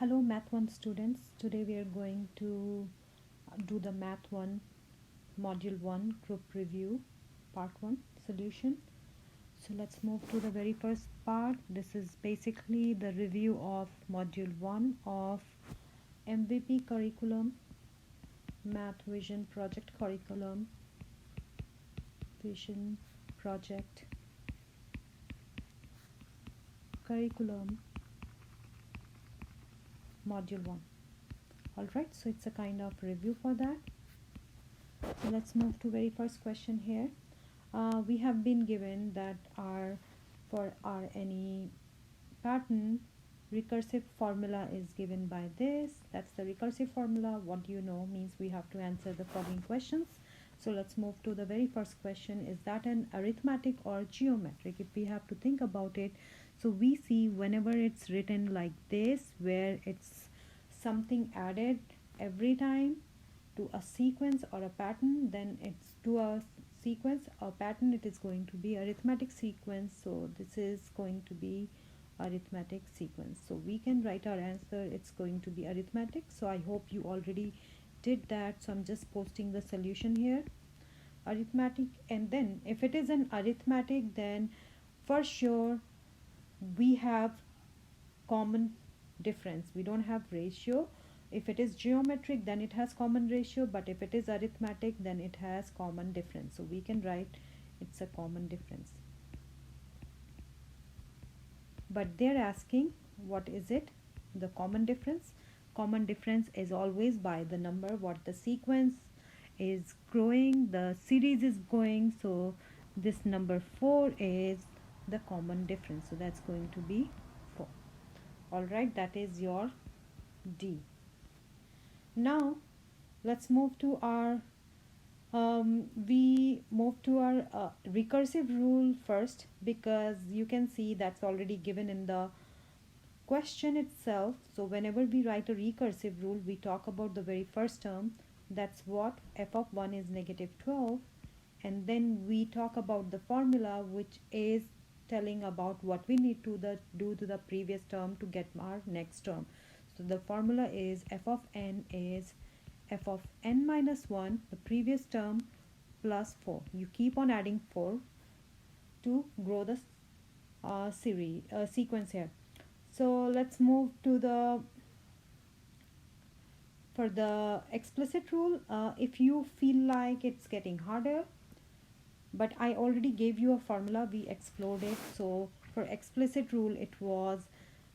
Hello Math 1 students. Today we are going to do the Math 1 Module 1 group review part 1 solution. So let's move to the very first part. This is basically the review of Module 1 of MVP curriculum, Math Vision Project curriculum, Vision Project curriculum, Module 1. Alright, so it's a kind of review for that. So let's move to very first question here. We have been given that for any pattern, recursive formula is given by this. That's the recursive formula. What do you know means we have to answer the following questions. So let's move to the very first question. Is that an arithmetic or geometric? If we have to think about it, so we see whenever it's written like this, where it's something added every time to a sequence or a pattern, then it's to a sequence or pattern, it is going to be arithmetic sequence. So this is going to be arithmetic sequence. So we can write our answer, it's going to be arithmetic. So I hope you already did that. So I'm just posting the solution here, arithmetic. And then if it is an arithmetic, then for sure we have common difference. We don't have ratio. If it is geometric, then it has common ratio, but if it is arithmetic, then it has common difference. So we can write it's a common difference. But they're asking what is it? The common difference. Common difference is always by the number what the sequence is growing, the series is going. So this number 4 is the common difference. So that's going to be 4. Alright, that is your D. Now let's move to our recursive rule first, because you can see that's already given in the question itself. So whenever we write a recursive rule, we talk about the very first term. That's what f of 1 is negative 12, and then we talk about the formula, which is telling about what we need to do to the previous term to get our next term. So the formula is f of n is f of n minus 1, the previous term, plus 4. You keep on adding 4 to grow the sequence here. So let's move to for the explicit rule. If you feel like it's getting harder, but I already gave you a formula, we explored it. So for explicit rule, it was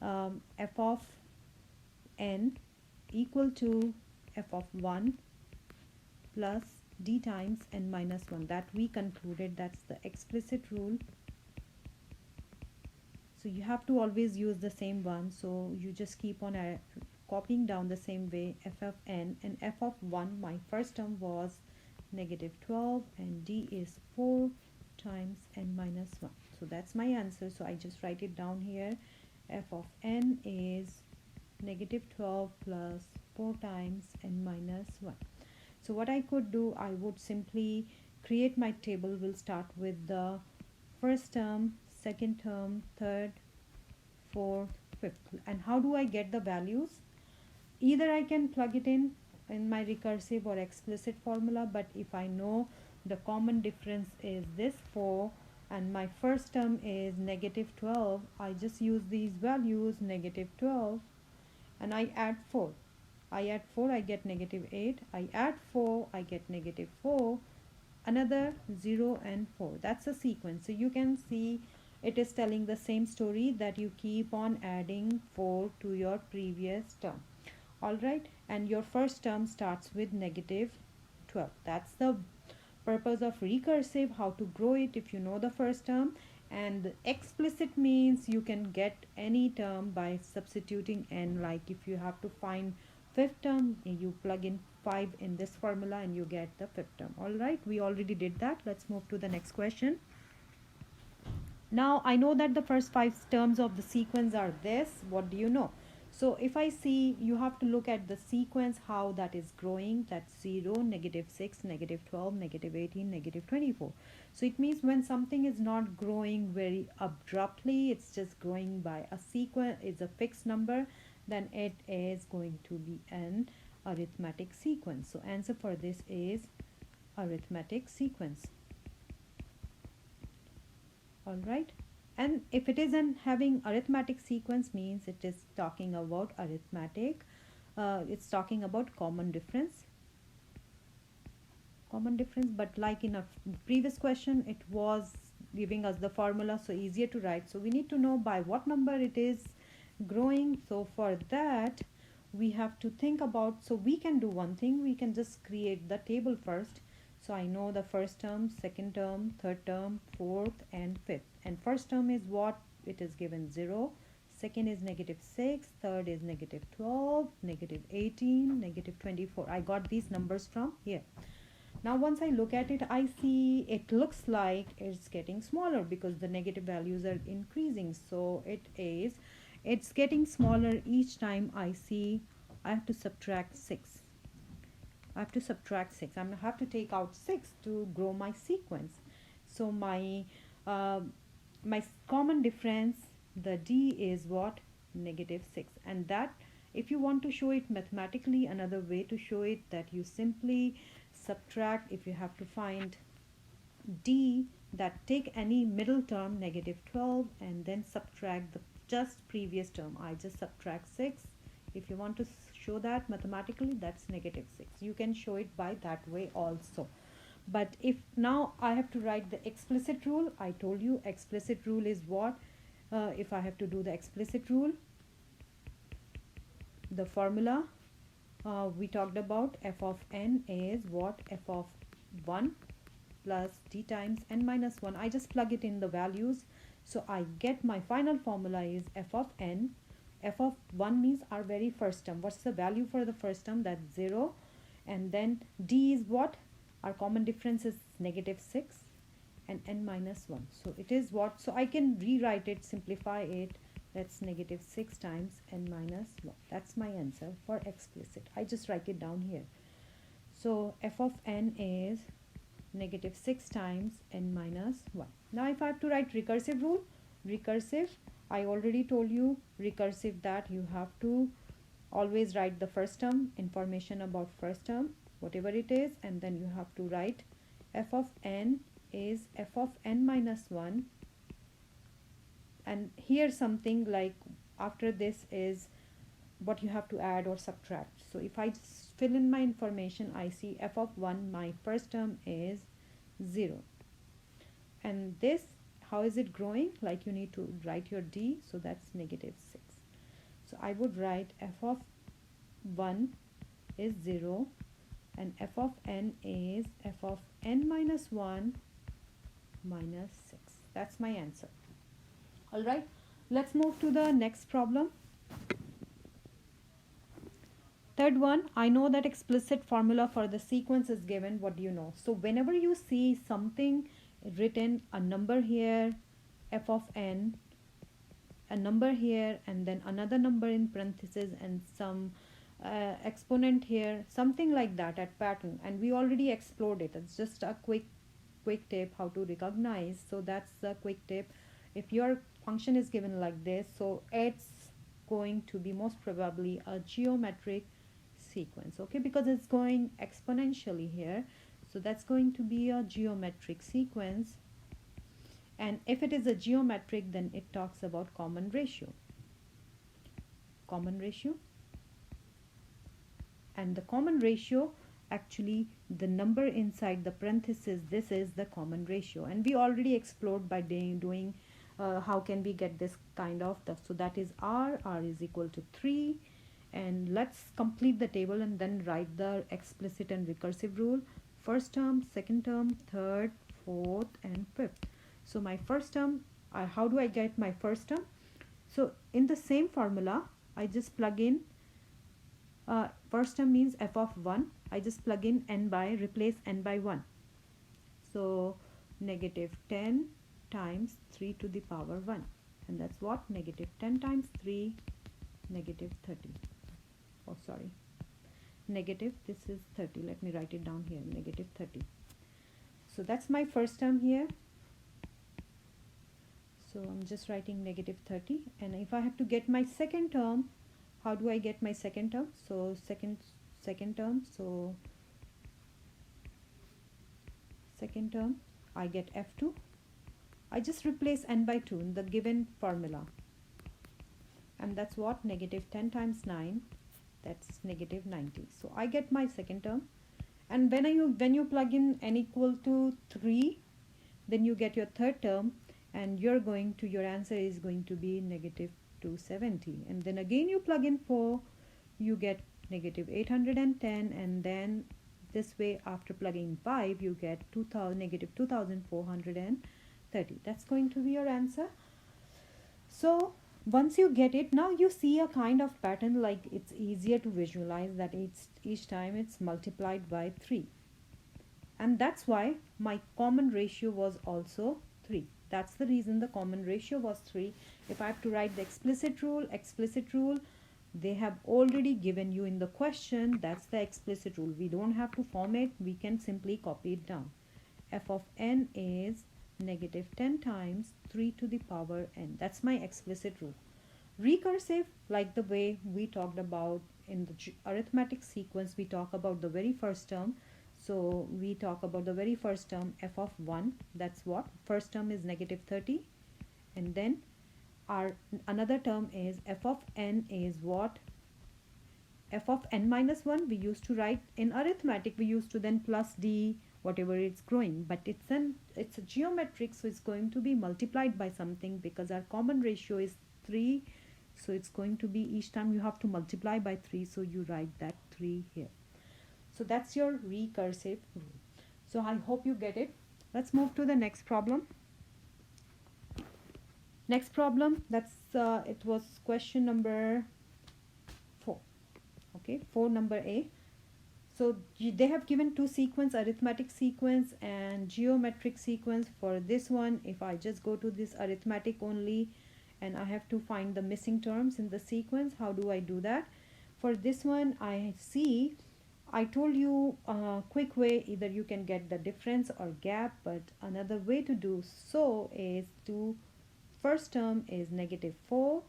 f of n equal to f of 1 plus d times n minus 1. That we concluded, that's the explicit rule. So you have to always use the same one. So you just keep on copying down the same way, f of n, and f of 1, my first term was negative 12, and d is 4 times n minus 1. So that's my answer. So I just write it down here. F of n is negative 12 plus 4 times n minus 1. So what I could do, I would simply create my table. We'll start with the first term, second term, third, fourth, fifth. And how do I get the values? Either I can plug it in my recursive or explicit formula, but if I know the common difference is this 4 and my first term is negative 12, I just use these values, negative 12, and I add 4. I add 4, I get negative 8. I add 4, I get negative 4. Another 0 and 4. That's a sequence. So you can see it is telling the same story, that you keep on adding 4 to your previous term. Alright, and your first term starts with negative 12. That's the purpose of recursive, how to grow it if you know the first term. And explicit means you can get any term by substituting n. Like if you have to find fifth term, you plug in 5 in this formula and you get the fifth term. Alright, we already did that. Let's move to the next question. Now I know that the first 5 terms of the sequence are this. What do you know? So if I see, you have to look at the sequence, how that is growing. That's 0, negative 6, negative 12, negative 18, negative 24. So it means when something is not growing very abruptly, it's just growing by a sequence, it's a fixed number, then it is going to be an arithmetic sequence. So answer for this is arithmetic sequence. All right, and if it is an having arithmetic sequence, means it is talking about arithmetic, it's talking about common difference. But like in a previous question, it was giving us the formula, so easier to write. So we need to know by what number it is growing. So for that we have to think about, so we can do one thing, we can just create the table first. So I know the first term, second term, third term, fourth and fifth. And first term is what? It is given 0, second is -6, third is -12, -18, -24. I got these numbers from here. Now once I look at it, I see it looks like it's getting smaller because the negative values are increasing. So it's getting smaller each time I see I have to subtract 6. I have to subtract 6. I'm going to have to take out 6 to grow my sequence. So my common difference, the D is what? -6. And that, if you want to show it mathematically, another way to show it, that you simply subtract, if you have to find D, that take any middle term, -12, and then subtract the just previous term. I just subtract 6. If you want to show that mathematically, that's -6. You can show it by that way also. But if now I have to write the explicit rule, I told you explicit rule is what? If I have to do the explicit rule, the formula we talked about, f of n is what? F of 1 plus d times n minus 1. I just plug it in the values, so I get my final formula is f of n. F of 1 means our very first term. What's the value for the first term? That's 0. And then d is what? Our common difference is -6 and n minus 1. So it is what? So I can rewrite it, simplify it. That's -6 times n minus 1. That's my answer for explicit. I just write it down here. So f of n is -6 times n minus 1. Now if I have to write recursive rule, recursive, I already told you recursive that you have to always write the first term, information about first term, whatever it is, and then you have to write f of n is f of n minus 1. And here something like after this is what you have to add or subtract. So if I just fill in my information, I see f of 1, my first term is 0. And this, how is it growing? Like you need to write your d, so that's -6. So I would write f of 1 is 0 and f of n is f of n minus 1 minus 6. That's my answer. Alright, let's move to the next problem. Third one, I know that explicit formula for the sequence is given. What do you know? So whenever you see something written, a number here, f of n, a number here, and then another number in parentheses and some exponent here, something like that at pattern, and we already explored it. It's just a quick tip how to recognize. So that's the quick tip. If your function is given like this, so it's going to be most probably a geometric sequence, okay, because it's going exponentially here, so that's going to be a geometric sequence. And if it is a geometric, then it talks about common ratio, and the common ratio, actually the number inside the parenthesis, this is the common ratio, and we already explored by doing how can we get this kind of stuff. So that is r is equal to 3, and let's complete the table and then write the explicit and recursive rule. First term, second term, third, fourth and fifth. So my first term, how do I get my first term? So in the same formula, I just plug in first term means f of 1. I just plug in n by, replace n by 1. So -10 times 3 to the power 1, and that's what? -10 times 3, -30. Oh sorry, negative, this is 30. Let me write it down here, -30. So that's my first term here. So I'm just writing -30, and if I have to get my second term, how do I get my second term? So second term, so second term I get f2. I just replace n by 2 in the given formula, and that's what, negative 10 times 9, that's negative 90. So I get my second term. And when you plug in n equal to 3, then you get your third term, and your answer is going to be negative 270. And then again you plug in 4, you get negative 810, and then this way after plugging 5 you get negative 2430. That's going to be your answer. So once you get it, now you see a kind of pattern, like it's easier to visualize that each time it's multiplied by 3. And that's why my common ratio was also 3. That's the reason the common ratio was 3. If I have to write the explicit rule, they have already given you in the question. That's the explicit rule. We don't have to form it. We can simply copy it down. F of n is negative 10 times 3 to the power n. That's my explicit rule. Recursive, like the way we talked about in the arithmetic sequence, we talk about the very first term. So we talk about the very first term, f of 1. That's what? First term is negative 30. And then our another term is f of n is what? F of n minus 1. We used to write in arithmetic, we used to then plus d, whatever it's growing. But it's a geometric, so it's going to be multiplied by something, because our common ratio is 3. So it's going to be, each time you have to multiply by 3. So you write that 3 here. So that's your recursive rule. So I hope you get it. Let's move to the next problem. Next problem, that's it was question number 4. Okay, 4 number A. So they have given two sequence, arithmetic sequence and geometric sequence. For this one, if I just go to this arithmetic only, and I have to find the missing terms in the sequence, how do I do that? For this one, I told you a quick way, either you can get the difference or gap, but another way to do so is to, first term is negative 4,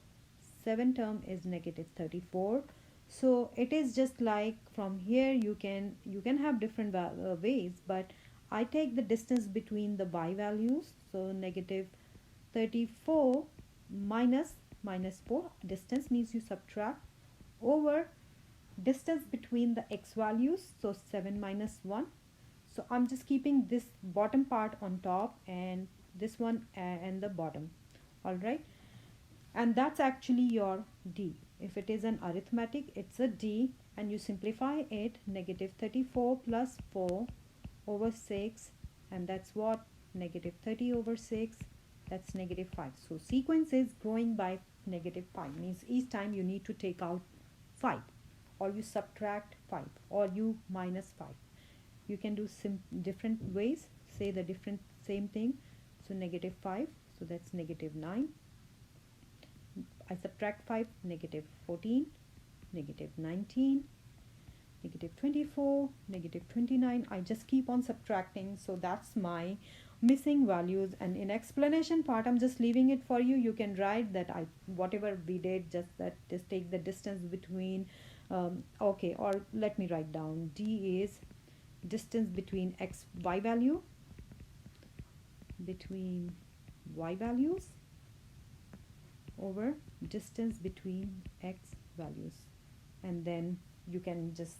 7th term is negative 34. So it is just like from here you can have different ways, but I take the distance between the y values. So negative 34 minus 4, distance means you subtract, over distance between the x values, so 7 minus 1. So I'm just keeping this bottom part on top and this one and the bottom. All right, and that's actually your d. If it is an arithmetic, it's a d, and you simplify it, negative 34 plus 4 over 6, and that's what, negative 30 over 6, that's negative 5. So sequence is growing by negative 5, means each time you need to take out 5, or you subtract 5, or you minus 5. You can do different ways, say the same thing. So negative 5, so that's negative 9. I subtract 5, negative 14, negative 19, negative 24, negative 29. I just keep on subtracting. So that's my missing values, and in explanation part I'm just leaving it for you. You can write that whatever we did, just take the distance between okay, or let me write down, d is distance between y values over distance between x values, and then you can just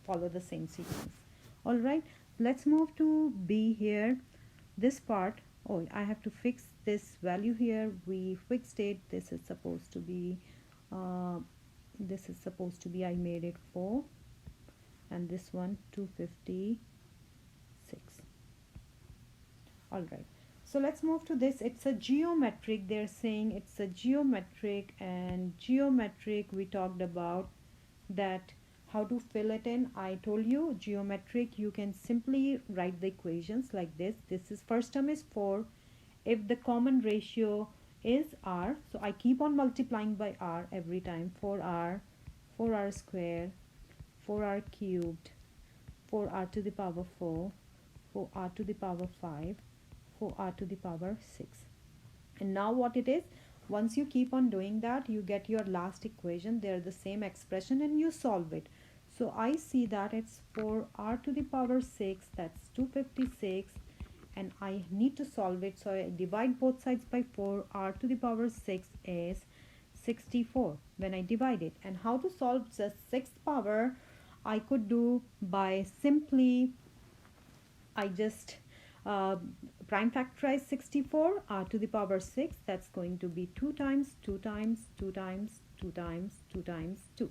follow the same sequence. All right, let's move to B here. This part, oh, I have to fix this value here. We fixed it. This is supposed to be I made it 4, and this one 256. All right, so let's move to this. It's a geometric. They're saying it's a geometric, and geometric we talked about that how to fill it in. I told you geometric, you can simply write the equations like this. This is, first term is 4. If the common ratio is r, so I keep on multiplying by r every time. 4r square, 4r cubed, 4r to the power 4, 4r to the power 5, 4r to the power 6. And now what it is, Once you keep on doing that, you get your last equation. They're the same expression and you solve it. So I see that it's 4r to the power 6, that's 256, and I need to solve it. So I divide both sides by 4. R to the power 6 is 64 when I divide it. And how to solve the sixth power, I could do by simply, I just uh, prime factorize 64, R to the power 6, that's going to be 2 times 2 times 2 times 2 times 2 times 2.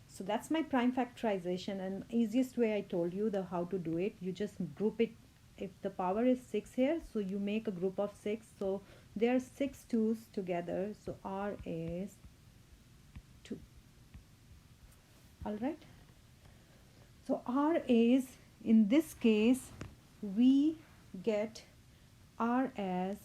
So that's my prime factorization, and easiest way I told you the how to do it. You just group it. If the power is 6 here, so you make a group of 6, so there are 6 2's together, so R is 2. All right, so R is, in this case we get R as,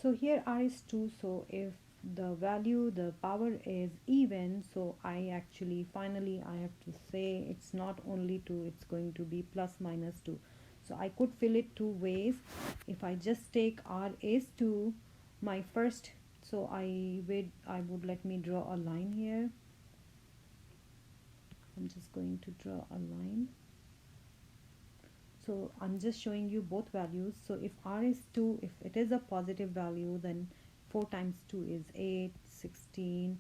so here R is 2, so if the value, the power is even, so I actually finally I have to say it's not only 2, it's going to be plus minus 2. So I could fill it two ways. If I just take R is 2, my first, so I would let me draw a line here. I'm just going to draw a line. So I'm just showing you both values. So if R is 2, if it is a positive value, then 4 times 2 is 8, 16,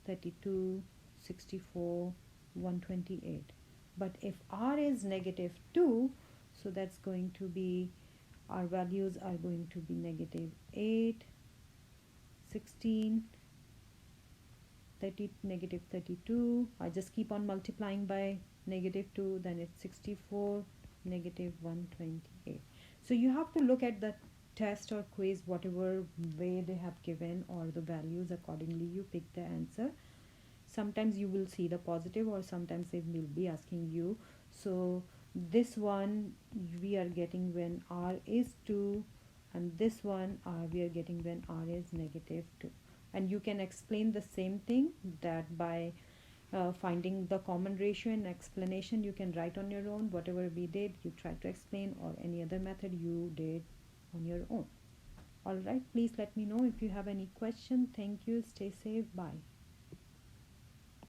32, 64, 128. But if R is negative 2, so that's going to be, our values are going to be negative 8, 16, 30, negative 32. I just keep on multiplying by negative 2, then it's 64, negative 128. So you have to look at the test or quiz, whatever way they have given, or the values, accordingly you pick the answer. Sometimes you will see the positive, or sometimes they will be asking you. So this one we are getting when R is 2, and this one we are getting when R is negative 2. And you can explain the same thing, that by finding the common ratio and explanation you can write on your own. Whatever we did, you try to explain, or any other method you did on your own. All right, please let me know if you have any question. Thank you, stay safe, bye.